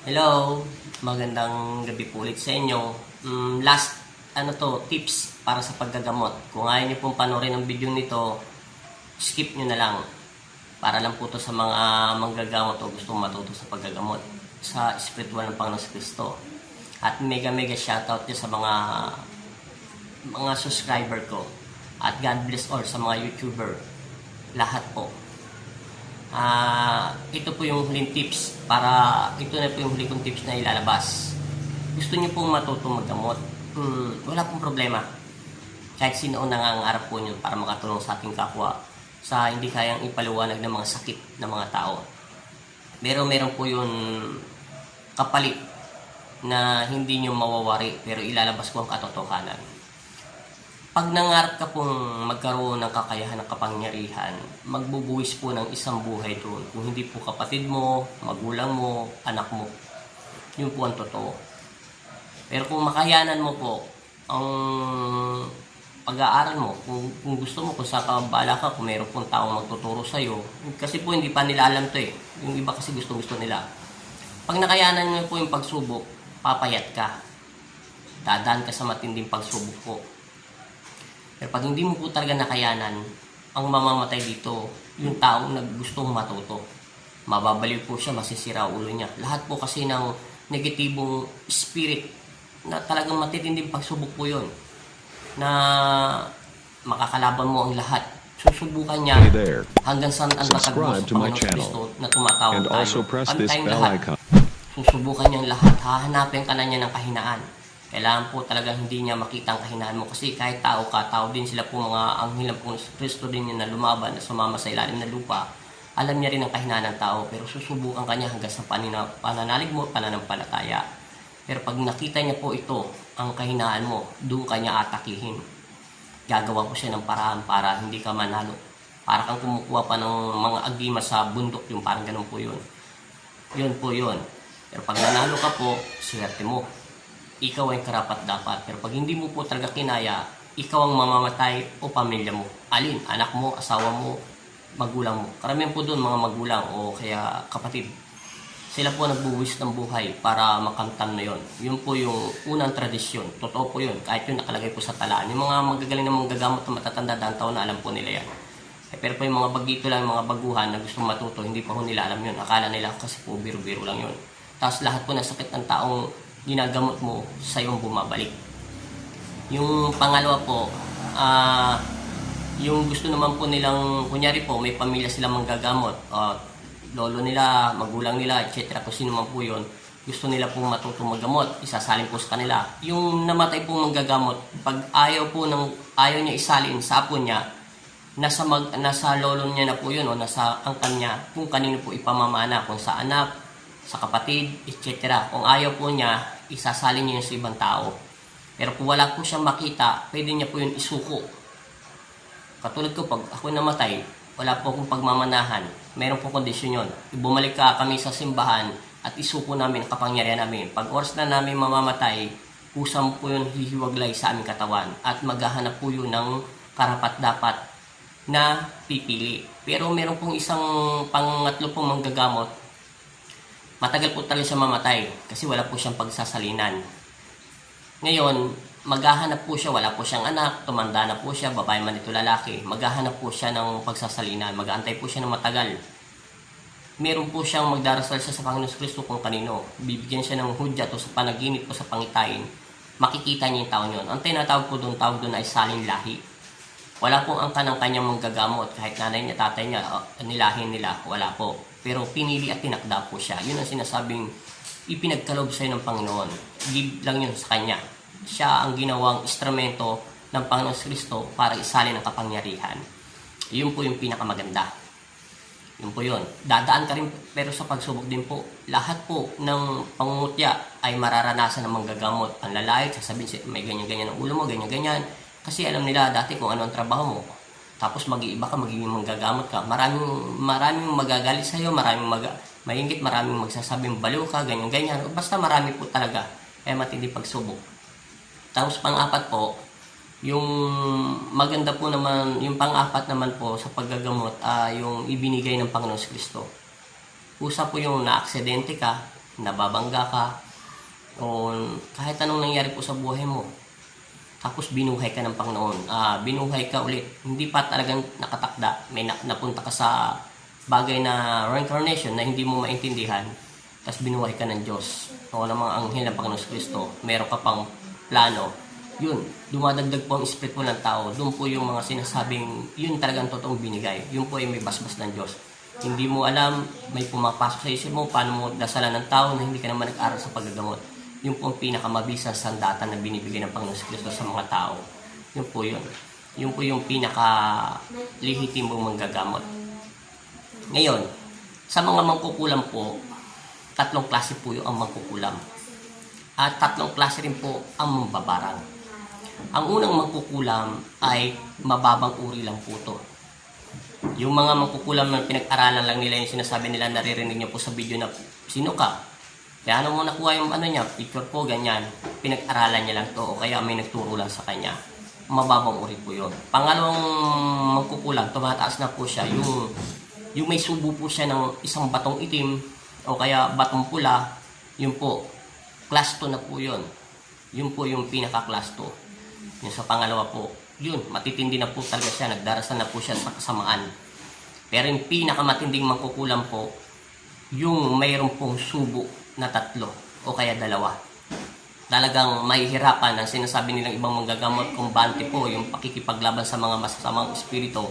Hello, magandang gabi po ulit sa inyo. Last tips para sa paggagamot. Kung ayaw niyo pong panoorin ang video nito, skip niyo na lang. Para lang po to sa mga manggagamot o gustong matuto sa paggagamot sa spiritual ng Panginoon Kristo. At mega shoutout niyo sa mga subscriber ko. At God bless all sa mga YouTuber. Lahat po. Ito po yung huling tips ito na po yung huling kong tips na ilalabas. Gusto niyo pong matuto maggamot, wala pong problema. Kahit sino ang nangangarap po niyo para makatulong sa ating kapwa sa hindi kayang ipaliwanag ng mga sakit ng mga tao. Meron po yung kapalit na hindi niyo mawawari pero ilalabas ko ang katotohanan. Pag nangarap ka pong magkaroon ng kakayahan ng kapangyarihan, magbubuwis po ng isang buhay doon. Kung hindi po kapatid mo, magulang mo, anak mo. Yun po ang totoo. Pero kung makayanan mo po ang pag-aaral mo, kung gusto mo, kung saan ka bala ka, kung mayroon pong taong magtuturo sa'yo, kasi po hindi pa nila alam to eh. Yung iba kasi gusto nila. Pag nakayanan mo po yung pagsubok, papayat ka. Dadaan ka sa matinding pagsubok po. Pero pag hindi mo po talaga nakayanan, ang mamamatay dito, yung taong gustong matuto. Mababaliw po siya, masisira ulo niya. Lahat po kasi ng negatibong spirit na talagang matitinding pagsubok po yun. Na makakalaban mo ang lahat. Susubukan niya hanggang saan ang tatagos sa Panginoon Kristo na tumatawag tayo. Pantayong lahat. Susubukan niyang lahat. Hahanapin ka na niya ng kahinaan. Kailangan po talaga hindi niya makita ang kahinaan mo kasi kahit tao ka, tao din sila po mga anghel ng Panginoon Kristo din yun na lumaban, na sumama sa ilalim ng lupa. Alam niya rin ang kahinaan ng tao pero susubukan ka niya hanggang sa pananalig mo, pananampalataya. Pero pag nakita niya po ito, ang kahinaan mo, doon ka niya atakihin. Gagawa ko siya ng paraan para hindi ka manalo. Para kang kumukuha pa ng mga agima sa bundok, yung parang ganun po yun. Yun po yun. Pero pag nanalo ka po, swerte mo. Ikaw ay karapat-dapat. Pero pag hindi mo po talaga kinaya, ikaw ang mamamatay o pamilya mo. Alin? Anak mo, asawa mo, magulang mo. Karamihan po doon mga magulang o kaya kapatid. Sila po nagbuwis ng buhay para makamtan na yon. Yun po yung unang tradisyon. Totoo po yun. Kahit yun nakalagay po sa talaan. Yung mga magagaling na manggagamot na matatanda daang taon na alam po nila yan. Pero po yung mga bagito lang, yung mga baguhan na gustong matuto, hindi pa po nila alam yun. Akala nila kasi po biro-biro lang yun. Tapos lahat po ng sakit ng taong ginagamot mo sa iyong bumabalik. Yung pangalawa po, yung gusto naman po nilang, kunyari po, may pamilya silang manggagamot, lolo nila, magulang nila, etc. Kung sino man po yun, gusto nila pong matutong maggamot, isasalin po sa kanila. Yung namatay po manggagamot, pag ayaw niya isalin sa apo niya, nasa lolo niya na po yun, o nasa angkan niya, kung kanino po ipamamana, kung sa anak, sa kapatid, etc. Kung ayaw po niya, isasalin niya yun sa ibang tao. Pero kung wala po siyang makita, pwede niya po yun isuko. Katulad ko, pag ako namatay, wala po akong pagmamanahan. Meron po kondisyon yun. Bumalik kami sa simbahan at isuko namin ang kapangyarihan namin. Pag oras na namin mamamatay, kusang po yun hihiwaglay sa aming katawan at maghahanap po yun ng karapat-dapat na pipili. Pero meron pong isang pangatlo pong manggagamot. Matagal po talaga siya mamatay kasi wala po siyang pagsasalinan. Ngayon, maghahanap po siya, wala po siyang anak, tumanda na po siya, babae man ito lalaki. Maghahanap po siya ng pagsasalinan, mag-aantay po siya ng matagal. Meron po siyang magdarasal siya sa Panginoon Kristo kung kanino. Bibigyan siya ng hudya to sa panaginip o sa pangitain. Makikita niya yung taon yun. Ang tinatawag po doon, tawag doon ay salin lahi. Wala pong angka ng kanyang manggagamot. Kahit nanay niya, tatay niya, nilahin nila, wala po. Pero pinili at tinakda po siya. Yun ang sinasabing ipinagkaloob sa'yo ng Panginoon. Give lang yun sa kanya. Siya ang ginawang instrumento ng Panginoon Kristo para isalin ang kapangyarihan. Yun po yung pinakamaganda. Yun po yun. Dadaan ka rin pero sa pagsubok din po. Lahat po ng pangungutya ay mararanasan ng manggagamot. Ang lalait, sasabihin may ganyan-ganyan ang ulo mo, ganyan-ganyan. Kasi alam nila dati kung ano ang trabaho mo. Tapos mag-iiba ka, magiging manggagamot ka. Maraming magagalit sa iyo, maraming maingit, maraming magsasabing baliw ka, ganyan-ganyan. Basta marami po talaga. Kaya matindi pagsubok. Tapos pang-apat po, yung maganda po naman, yung pang-apat naman po sa paggagamot, yung ibinigay ng Panginoon Kristo. Usa po yung na-aksidente ka, nababangga ka, o kahit anong nangyari po sa buhay mo, tapos binuhay ka ng Panginoon, binuhay ka ulit, hindi pa talagang nakatakda, may napunta ka sa bagay na reincarnation na hindi mo maintindihan, tapos binuhay ka ng Diyos o ng mga anghel ng Panginoon Kristo, meron ka pang plano, yun, dumadagdag po ang espiritu ng tao, doon po yung mga sinasabing, yun talagang totoong binigay, yun po ay may basbas ng Diyos. Hindi mo alam, may pumapasok sa isip mo, paano mo dasalan ng tao na hindi ka naman nag-aral sa paggagamot. Yun po ang pinakamabisang sandata na binibigay ng Panginoon Kristo sa mga tao. Yun po yun. Yun po yung pinaka-lehitimong manggagamot. Ngayon, sa mga mangkukulam po, 3 klase po yung ang mangkukulam. At 3 klase rin po ang mambabarang. Ang unang mangkukulam ay mababang uri lang po to. Yung mga mangkukulam na pinag-aralan lang nila, yung sinasabi nila, naririnig nyo po sa video na sino ka? Kaya ano mo nakuha yung picture po, ganyan. Pinag-aralan niya lang to o kaya may nagturo lang sa kanya. Mababang uri po yun. Pangalawang magkukulang, tumataas na po siya. Yung may subo po siya ng isang batong itim o kaya batong pula, yun po. Class 2 na po yun. Yun po yung pinaka-class 2. Yung sa pangalawa po, yun, matitindi na po talaga siya. Nagdarasan na po siya sa kasamaan. Pero yung pinakamatinding magkukulang po, yung mayroon pong subo na 3 o kaya 2. Talagang mahihirapan ang sinasabi nilang ibang manggagamot kung bante po yung pakikipaglaban sa mga masasamang espiritu.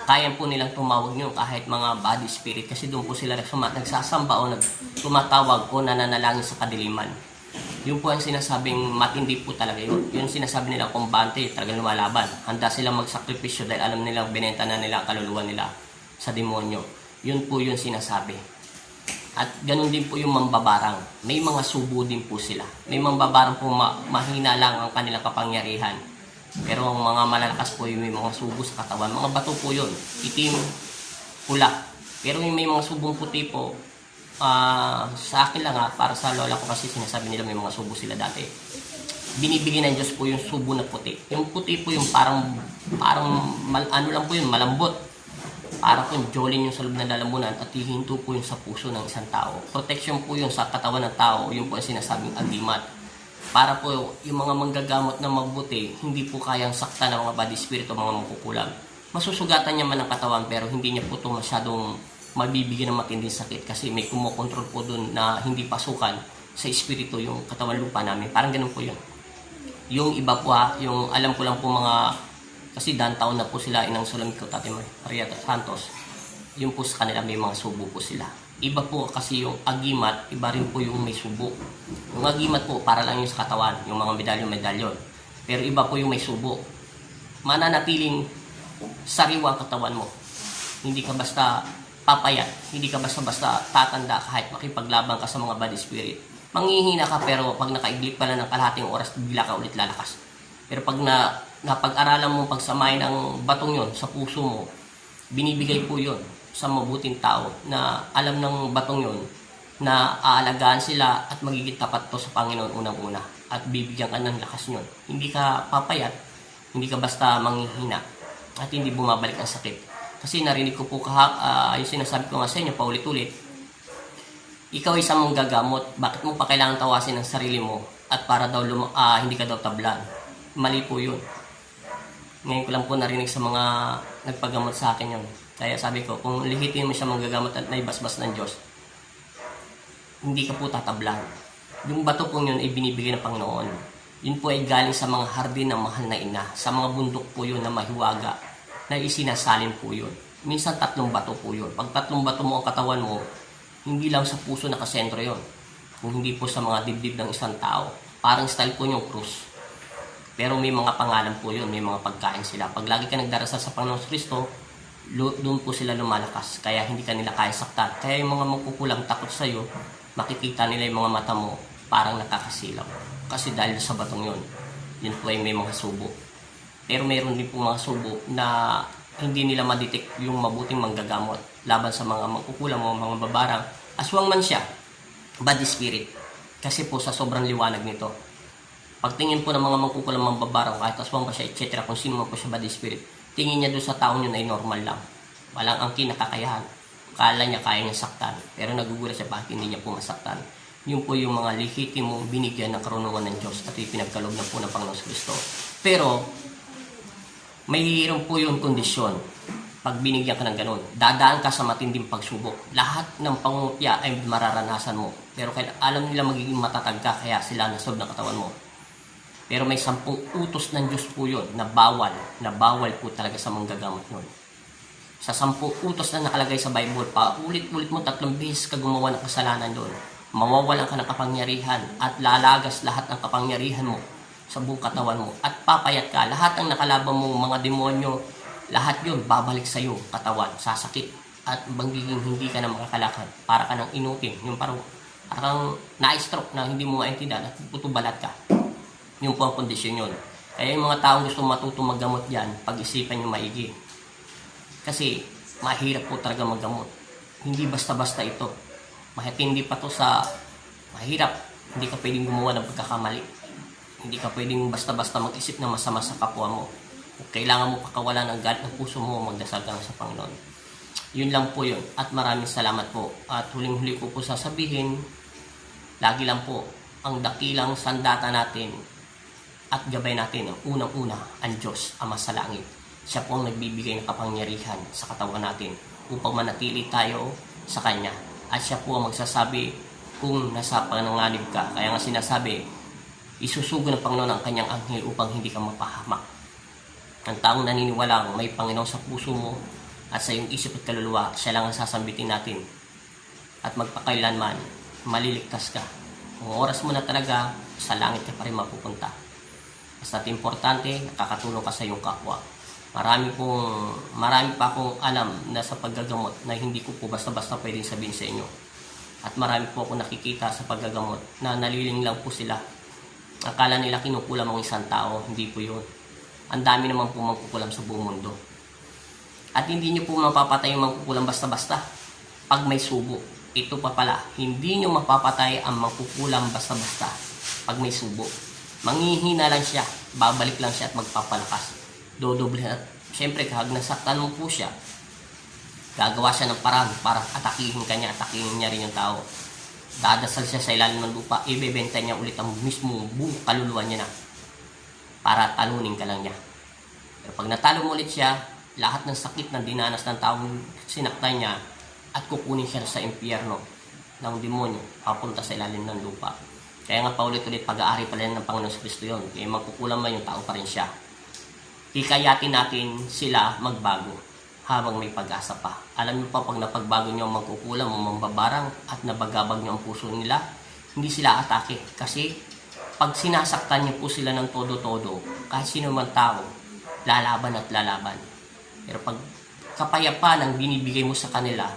Kaya po nilang tumawag nyo kahit mga body spirit kasi doon po sila nagsasamba o tumatawag o nananalangin sa kadiliman. Yun po ang sinasabing matindi po talaga yun. Yun sinasabi nilang kung bante, talagang lumalaban. Handa silang magsakripisyo dahil alam nilang binenta na nila ang kaluluwa nila sa demonyo. Yun po yung sinasabi. At ganun din po yung mambabarang. May mga subo din po sila. May mambabarang po mahina lang ang kanilang kapangyarihan. Pero ang mga malalakas po yung may mga subo sa katawan. Mga bato po yun. Itim, pula. Pero yung may mga subong puti po, sa akin lang para sa lola ko kasi sinasabi nila may mga subo sila dati. Binibigyan ng Diyos po yung subo na puti. Yung puti po yung parang ano lang po yun, malambot. Para po jolin yung sa loob ng lalamunan at hihinto po yung sa puso ng isang tao. Protection po yung sa katawan ng tao, yung po ang sinasabing agimat. Para po yung mga manggagamot na mabuti, hindi po kayang saktan ng mga body spirit o mga mangkukulam. Masusugatan niya man ang katawan pero hindi niya po ito masyadong mabibigyan ng matinding sakit kasi may kumokontrol po dun na hindi pasukan sa espiritu yung katawan lupa namin. Parang ganun po yun. Yung iba po yung alam ko lang po mga kasi taon na po sila inang Sulamiko, Tate Maria Santos. Yung po sa kanila may mga subo po sila. Iba po kasi yung agimat, iba rin po yung may subo. Yung agimat po para lang yung sa katawan, yung mga medalyon. Pero iba po yung may subo. Mananatiling sariwa ang katawan mo. Hindi ka basta papayat, hindi ka basta tatanda kahit makipaglaban ka sa mga body spirit. Manghihina ka pero pag nakaiglik pala ng kalahating oras, bigla ka ulit lalakas. Pero pag napag-aralan mo pagsamahin ang batong yon sa puso mo, binibigay po yon sa mabuting tao na alam ng batong yon na aalagaan sila at magiging tapat to sa Panginoon unang-una at bibigyan ka ng lakas nyon. Hindi ka papayat, hindi ka basta manghihina at hindi bumabalik ang sakit. Kasi narinig ko po yung sinasabi ko nga sa inyo paulit-ulit, ikaw isang manggagamot, bakit mo pa kailangan tawasin ang sarili mo at para daw hindi ka daw tablan? Mali po yun. Ngayon ko lang po narinig sa mga nagpagamot sa akin yun. Kaya sabi ko, kung lihitin mo siya manggagamot at naibasbas ng Diyos, hindi ka po tatablan. Yung bato po yun ay binibigay ng Panginoon. Yun po ay galing sa mga hardin ng mahal na ina. Sa mga bundok po yun na mahiwaga, na isinasalin po yun. Minsan 3 bato po yun. Pag 3 bato mo ang katawan mo, hindi lang sa puso nakasentro yun. Kung hindi po sa mga dibdib ng isang tao. Parang style po yung krus. Pero may mga pangalan po yun, may mga pagkain sila. Pag lagi ka nagdarasal sa Panginoon Kristo, doon po sila lumalakas. Kaya hindi ka nila kaya saktan. Kaya yung mga magkukulang takot sa'yo, makikita nila yung mga mata mo, parang nakakasilaw. Kasi dahil sa batong yun, yun po ay may mga subo. Pero mayroon din po mga subo na hindi nila madetect yung mabuting manggagamot laban sa mga magkukulang o mga babarang. Aswang man siya, body spirit. Kasi po sa sobrang liwanag nito, pagtingin po ng mga mangkukulang mambabarang, kahit aswang pa siya, etc., kung sino man po siya body spirit, tingin niya doon sa taong yun ay normal lang. Walang ang kinakakayahan. Kala niya kaya niya saktan. Pero nagugulat siya bakit hindi niya po masaktan. Yun po yung mga lehitimong binigyan ng karunungan ng Diyos at ipinagkaloob na po ng Panginoon Kristo. Pero, mayroon po yung kondisyon. Pag binigyan ka ng ganun, dadaan ka sa matinding pagsubok. Lahat ng pangungutya ay mararanasan mo. Pero alam nila magiging matatag ka, kaya sila nasob ng katawan mo. Pero may 10 utos ng Diyos po yun na bawal po talaga sa manggagamot yun. Sa 10 utos na nakalagay sa Bible, ulit-ulit mo 3 beses ka gumawa ng kasalanan doon. Mawawalan ka ng kapangyarihan at lalagas lahat ng kapangyarihan mo sa buong katawan mo. At papayat ka, lahat ng nakalaban mo, mga demonyo, lahat yun babalik sa iyo, katawan, sasakit. At magiging hindi ka na makakalakad. Para ka nang inutin. Yung parang na-stroke na hindi mo maintindihan at putubalat ka. Yung po ang kondisyon yun. Kaya yung mga taong gusto matutong maggamot dyan, pag-isipan nyo maigi. Kasi mahirap po talaga maggamot. Hindi basta-basta ito. Mahitindi pa to sa mahirap. Hindi ka pwedeng gumawa ng pagkakamali. Hindi ka pwedeng basta-basta mag-isip na masama sa kapwa mo. Kailangan mo pakawalan ng galit ng puso mo, magdasal ka sa Panginoon. Yun lang po yun. At maraming salamat po. At huling-huli ko po sasabihin, lagi lang po, ang dakilang sandata natin at gabay natin, ang unang-una, ang Diyos, Ama sa langit. Siya po ang nagbibigay ng kapangyarihan sa katawan natin upang manatili tayo sa Kanya. At siya po ang magsasabi kung nasa panganganib ka. Kaya nga sinasabi, isusugo ng Panginoon ang Kanyang anghel upang hindi ka mapahamak. Ang taong naniniwalang may Panginoon sa puso mo at sa iyong isip at kaluluwa, siya lang ang sasambitin natin. At magpakailanman, maliligtas ka. Kung oras mo na talaga, sa langit ka pa rin mapupunta. Basta't importante, nakakatulong ka sa iyong kapwa. Marami pa akong alam na sa paggagamot na hindi ko po basta-basta pwedeng sabihin sa inyo. At marami po akong nakikita sa paggagamot na naliling lang po sila. Akala nila kinukulam ang isang tao, hindi po yun. Ang dami naman po mangkukulam sa buong mundo. At hindi nyo po mapapatay yung mangkukulam basta-basta pag may subo. Ito pa pala, hindi nyo mapapatay ang mangkukulam basta-basta pag may subo. Manghihina lang siya, babalik lang siya at magpapalakas. Dodoble at syempre kahit nasaktan mo po siya, gagawa siya ng parang para atakihin niya rin yung tao. Dadasal siya sa ilalim ng lupa, ibebenta niya ulit ang mismo buong kaluluwa niya na para talunin ka lang niya. Pero pag natalo mo ulit siya, lahat ng sakit na dinanas ng taong sinaktan niya at kukunin siya sa impyerno ng demonyo, papunta sa ilalim ng lupa. Kaya nga paulit-ulit pag-aari pa rin ng Panginoon Kristo yun. Kaya magkukulang man yung tao pa rin siya. Hikayatin natin sila magbago habang may pag-asa pa. Alam niyo pa, pag napagbago niyo ang magkukulang o mambabarang at nabagabag niyo ang puso nila, hindi sila atake. Kasi pag sinasaktan niyo po sila ng todo-todo, kahit sino man tao, lalaban at lalaban. Pero pag kapayapaan ang binibigay mo sa kanila,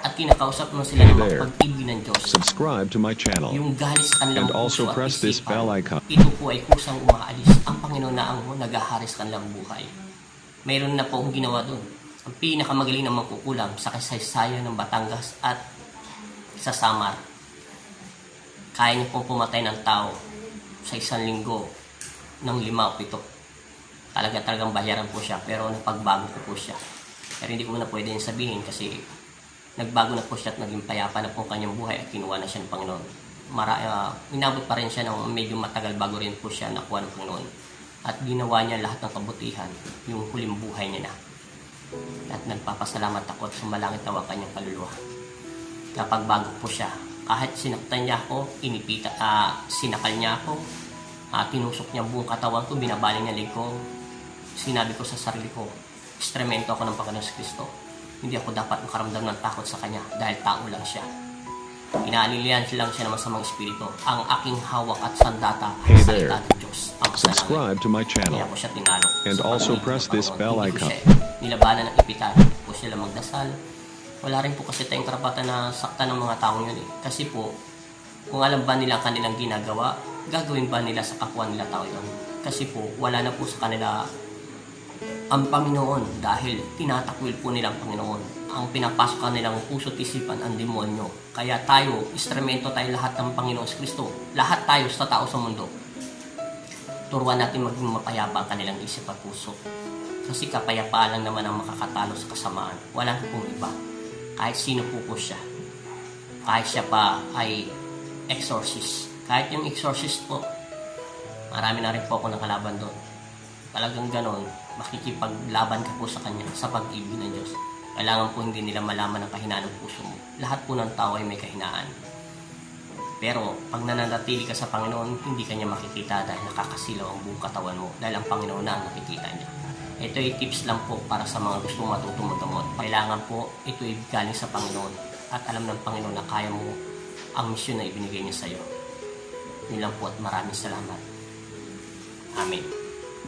at kinakausap mo sila ng pag-ibig ng Diyos, subscribe to my channel yung galit sa kanilang and also puso at press this bell isipan, icon. ito po ay kusang umaalis. Ang Panginoon na ang nag-aharis kanilang buhay. Mayroon na po akong ginawa doon. Ang pinakamagaling na mangkukulam sa kasaysayan ng Batangas at sa Samar. Kaya niyo pong pumatay ng tao sa 1 linggo ng 5 o 7. Talagang bayaran po siya, pero napagbago ko po siya. Pero hindi ko na pwede sabihin kasi nagbago na po siya at naging payapa na po kanyang buhay at kinuha na siya ng Panginoon. Inabot pa rin siya ng medyo matagal bago rin po siya nakuha ng Panginoon. At ginawa niya lahat ng kabutihan, yung huling buhay niya na. At nagpapasalamat ako at sumalangit na ang kanyang kaluluwa. Napagbago po siya. Kahit sinaktan niya ako, sinakal niya ako, tinusok niya buong katawan ko, binabaling niya leg ko, sinabi ko sa sarili ko, instrumento ako ng Panginoon Kristo. Hindi ako dapat makaramdam ng takot sa Kanya dahil tao lang siya. Inaalilihan lang siya ng masamang espiritu. Ang aking hawak at sandata ay salita ng Diyos. Subscribe to my channel Kaya ko siya tinalo. and also press this bell icon. Nilabanan ng ipitan. Hindi po sila magdasal. Wala rin po kasi tayong karapatan na saktan ng mga taong yun eh. Kasi po, kung alam ba nila ang kanilang ginagawa, gagawin ba nila sa kapwa nila tao yun? Kasi po, wala na po sa kanila ang Panginoon dahil tinatakwil po nilang Panginoon. Ang pinapasok nilang puso at isipan ang demonyo. Kaya tayo, instrumento tayo lahat ng Panginoon Kristo. Lahat tayo sa tao sa mundo. Turuan natin maging mapayapa ang kanilang isip at puso. Kasi kapayapaan lang naman ang makakatalo sa kasamaan. Wala na pong iba. Kahit sino po siya. Kahit siya pa ay exorcist. Kahit yung exorcist po, marami na rin po ako nakalaban doon. Talagang ganon, makikipaglaban ka po sa kanya sa pag-ibig ng Diyos. Kailangan po hindi nila malaman ang kahinaan ng puso mo. Lahat po ng tao ay may kahinaan. Pero pag nananatili ka sa Panginoon, hindi ka niya makikita dahil nakakasilaw ang buong katawan mo dahil ang Panginoon na ang nakikita niya. Ito ay tips lang po para sa mga gusto matutong maggamot. Kailangan po ito ay galing sa Panginoon at alam ng Panginoon na kaya mo ang misyon na ibinigay niya sa iyo. Yun lang po at maraming salamat. Amen.